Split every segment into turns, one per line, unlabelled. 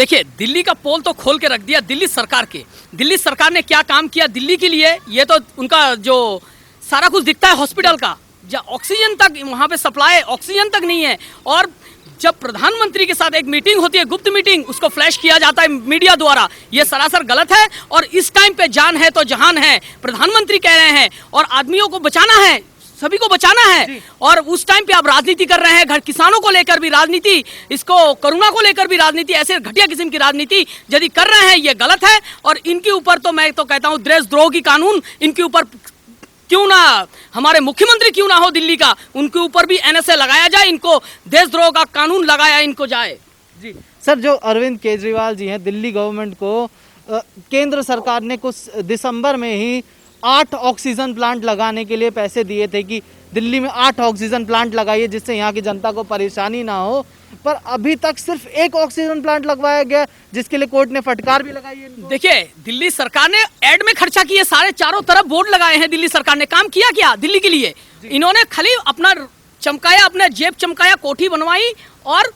देखिए, दिल्ली का पोल तो खोल के रख दिया दिल्ली सरकार के। दिल्ली सरकार ने क्या काम किया दिल्ली के लिए, ये तो उनका जो सारा कुछ दिखता है हॉस्पिटल का, ऑक्सीजन तक वहाँ पे सप्लाई ऑक्सीजन तक नहीं है। और जब प्रधानमंत्री के साथ एक मीटिंग होती है, गुप्त मीटिंग, उसको फ्लैश किया जाता है मीडिया द्वारा, ये सरासर गलत है। और इस टाइम पे जान है तो जहान है, प्रधानमंत्री कह रहे हैं, और आदमियों को बचाना है, सभी को बचाना है। और उस टाइम पे आप राजनीति कर रहे हैं, घर किसानों को लेकर भी राजनीति, इसको कोरोना को लेकर भी राजनीति, ऐसे घटिया किस्म की राजनीति यदि कर रहे हैं, ये गलत है। और इनके ऊपर तो मैं तो कहता हूं देशद्रोह की कानून इनके ऊपर क्यों ना, हमारे मुख्यमंत्री क्यों ना हो दिल्ली का, उनके ऊपर भी एनएसए लगाया जाए, इनको देशद्रोह का कानून लगाया इनको जाए।
जी सर, जो अरविंद केजरीवाल जी हैं, दिल्ली गवर्नमेंट को केंद्र सरकार ने कुछ दिसंबर में ही 8 ऑक्सीजन प्लांट लगाने के लिए पैसे दिए थे कि दिल्ली में 8 ऑक्सीजन प्लांट लगाइए जिससे यहाँ की जनता को परेशानी ना हो, पर अभी तक सिर्फ 1 ऑक्सीजन प्लांट लगवाया गया, जिसके लिए कोर्ट ने फटकार भी लगाई है इनको।
देखिए, दिल्ली सरकार ने एड में खर्चा किए, सारे चारों तरफ बोर्ड लगाए हैं। दिल्ली सरकार ने काम किया क्या दिल्ली के लिए? इन्होंने खाली अपना चमकाया, अपना जेब चमकाया, कोठी बनवाई और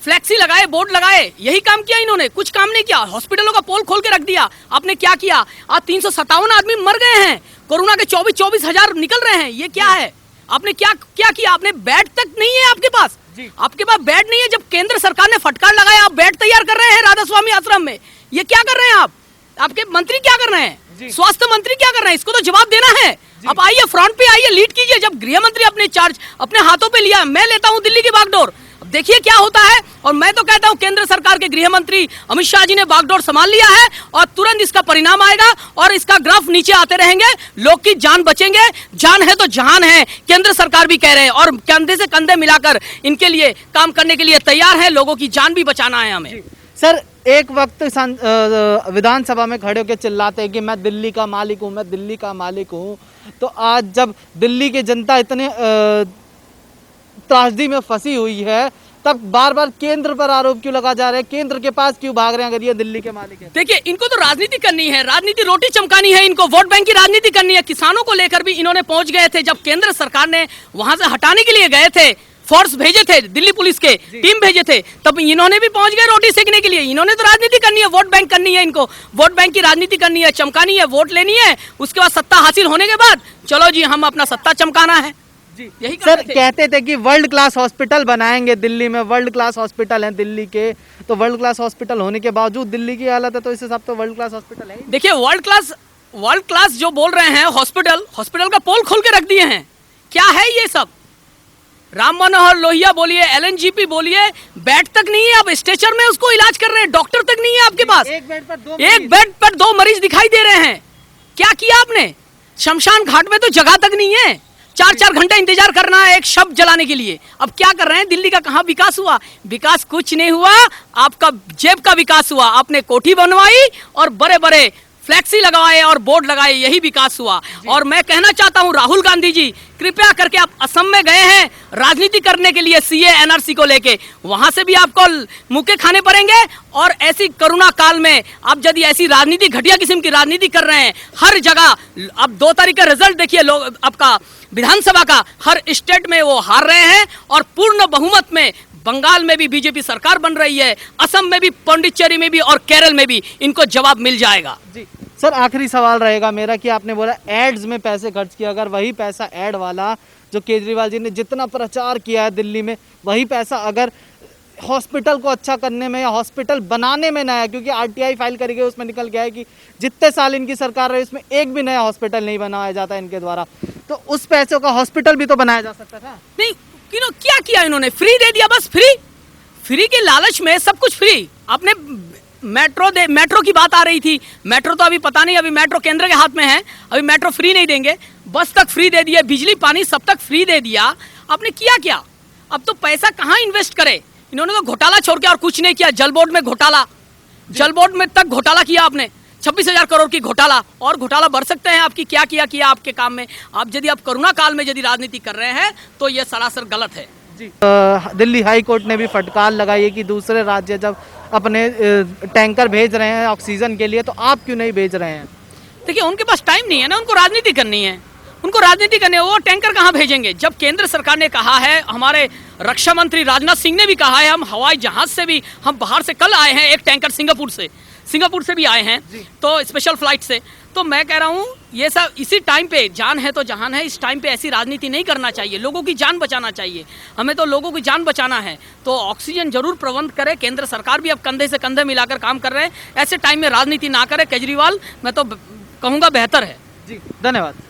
फ्लैक्सी लगाए, बोर्ड लगाए, यही काम किया इन्होंने, कुछ काम नहीं किया। हॉस्पिटलों का पोल खोल के रख दिया। आपने क्या किया? आज 357 आदमी मर गए हैं, कोरोना के 24 हजार निकल रहे हैं, ये क्या है? आपने क्या किया? आपने बेड तक नहीं है आपके पास, आपके पास बेड नहीं है। जब केंद्र सरकार ने फटकार लगाया, आप बेड तैयार कर रहे हैं राधा स्वामी आश्रम में, ये क्या कर रहे हैं आप? आपके मंत्री क्या कर रहे हैं? स्वास्थ्य मंत्री क्या कर रहे हैं? इसको तो जवाब देना है। अब आइए, फ्रंट पे आइए, लीड कीजिए। जब गृह मंत्री अपने चार्ज अपने हाथों पे लिया, मैं लेता हूं दिल्ली की बागडोर। अब देखिए क्या होता है। और मैं तो कहता हूं केंद्र सरकार के गृह मंत्री अमित शाह जी ने बागडोर संभाल लिया है, और तुरंत इसका परिणाम आएगा और इसका ग्राफ नीचे आते रहेंगे, लोग की जान बचेंगे। जान है तो जहान है, केंद्र सरकार भी कह रहे हैं, और कंधे से कंधे मिलाकर इनके लिए काम करने के लिए तैयार है। लोगों की जान भी बचाना है हमें।
सर, एक वक्त विधानसभा में खड़े होकर चिल्लाते हैं कि मैं दिल्ली का मालिक हूँ, मैं दिल्ली का मालिक हूँ, तो आज जब दिल्ली की जनता इतने त्रासदी में फंसी हुई है, तब बार बार केंद्र पर आरोप क्यों लगा जा रहे हैं? केंद्र के पास क्यों भाग रहे हैं अगर ये दिल्ली के मालिक हैं?
देखिए, इनको तो राजनीति करनी है, राजनीति रोटी चमकानी है, इनको वोट बैंक की राजनीति करनी है। किसानों को लेकर भी इन्होंने पहुंच गए थे, जब केंद्र सरकार ने वहां से हटाने के लिए गए थे, फोर्स भेजे थे, दिल्ली पुलिस के टीम भेजे थे, तब इन्होंने भी पहुंच गए रोटी सेकने के लिए। इन्होंने तो राजनीति करनी है, वोट बैंक करनी है, इनको वोट बैंक की राजनीति करनी है, चमकानी है, वोट लेनी है, उसके बाद सत्ता हासिल होने के बाद चलो जी हम अपना सत्ता चमकाना है। यही
सर, कहते थे कि वर्ल्ड क्लास हॉस्पिटल बनाएंगे दिल्ली में, वर्ल्ड क्लास हॉस्पिटल है दिल्ली के, तो वर्ल्ड क्लास हॉस्पिटल होने के बावजूद दिल्ली की हालत है, तो इस हिसाब से वर्ल्ड क्लास हॉस्पिटल है। देखिए,
वर्ल्ड क्लास जो बोल रहे हैं, हॉस्पिटल का पोल खोल के रख दिए हैं। क्या है ये सब? राम मनोहर लोहिया बोलिए, LNGP बोलिए, बेड तक नहीं है। अब स्ट्रेचर में उसको इलाज कर रहे हैं, डॉक्टर तक नहीं है आपके पास। एक बेड पर 2 मरीज दिखाई दे रहे हैं। क्या किया आपने? शमशान घाट में तो जगह तक नहीं है, 4-4 घंटे इंतजार करना है एक शव जलाने के लिए। अब क्या कर रहे हैं? दिल्ली का कहाँ विकास हुआ? विकास कुछ नहीं हुआ, आपका जेब का विकास हुआ। आपने कोठी बनवाई और बड़े बड़े फ्लैक्सी लगवाए और बोर्ड लगाए, यही विकास हुआ। और मैं कहना चाहता हूं राहुल गांधी जी, कृपया करके आप असम में गए हैं राजनीति करने के लिए CA NRC को लेके, वहां से भी आपको मुक्के खाने पड़ेंगे। और ऐसी कोरोना काल में आप यदि ऐसी राजनीति, घटिया किस्म की राजनीति कर रहे हैं हर जगह, अब 2 तारीख का रिजल्ट देखिए, लोग आपका विधानसभा का हर स्टेट में वो हार रहे हैं, और पूर्ण बहुमत में बंगाल में भी बीजेपी सरकार बन रही है, असम में भी, पांडिचेरी में भी और केरल में भी इनको जवाब मिल जाएगा।
जी सर, आखिरी सवाल रहेगा मेरा कि आपने बोला एड्स में पैसे खर्च किया, अगर वही पैसा एड वाला जो केजरीवाल जी ने जितना प्रचार किया है दिल्ली में, वही पैसा अगर हॉस्पिटल को अच्छा करने में या हॉस्पिटल बनाने में ना आया, क्योंकि RTI फाइल करी गई, उसमें निकल गया है कि जितने साल इनकी सरकार रही उसमें एक भी नया हॉस्पिटल नहीं बनाया जाता इनके द्वारा, तो उस पैसों का हॉस्पिटल भी तो बनाया जा सकता था।
नहीं, क्या किया इन्होंने? फ्री दे दिया, बस फ्री के लालच में सब कुछ फ्री। आपने मेट्रो की बात आ रही थी, मेट्रो तो अभी पता नहीं, अभी मेट्रो केंद्र के हाथ में है, अभी मेट्रो फ्री नहीं देंगे। बस तक फ्री दे दिया, बिजली पानी सब तक फ्री दे दिया। आपने किया क्या? अब तो पैसा कहाँ इन्वेस्ट करे? इन्होंने तो घोटाला छोड़ के और कुछ नहीं किया। जल बोर्ड में घोटाला, जल बोर्ड में तक घोटाला किया आपने, 26,000 करोड़ की घोटाला, और घोटाला बढ़ सकते हैं आपकी। क्या किया आपके काम में? आप यदि आप कोरोना काल में यदि राजनीति कर रहे हैं तो ये सरासर गलत है।
दिल्ली हाई कोर्ट ने भी फटकार लगाई है कि दूसरे राज्य जब अपने टैंकर भेज रहे हैं ऑक्सीजन के लिए, तो आप क्यों नहीं भेज रहे हैं?
देखिए, उनके पास टाइम नहीं है ना, उनको राजनीति करनी है, उनको राजनीति करने, वो टैंकर कहाँ भेजेंगे? जब केंद्र सरकार ने कहा है, हमारे रक्षा मंत्री राजनाथ सिंह ने भी कहा है, हम हवाई जहाज से भी, हम बाहर से कल आए हैं, एक टैंकर सिंगापुर से भी आए हैं, तो स्पेशल फ्लाइट से। तो मैं कह रहा हूँ ये सब इसी टाइम पे, जान है तो जहान है, इस टाइम पे ऐसी राजनीति नहीं करना चाहिए, लोगों की जान बचाना चाहिए। हमें तो लोगों की जान बचाना है, तो ऑक्सीजन जरूर प्रबंध करे। केंद्र सरकार भी अब कंधे से कंधे मिलाकर काम कर रहे हैं, ऐसे टाइम में राजनीति ना करे केजरीवाल, मैं तो कहूँगा बेहतर है।
जी धन्यवाद।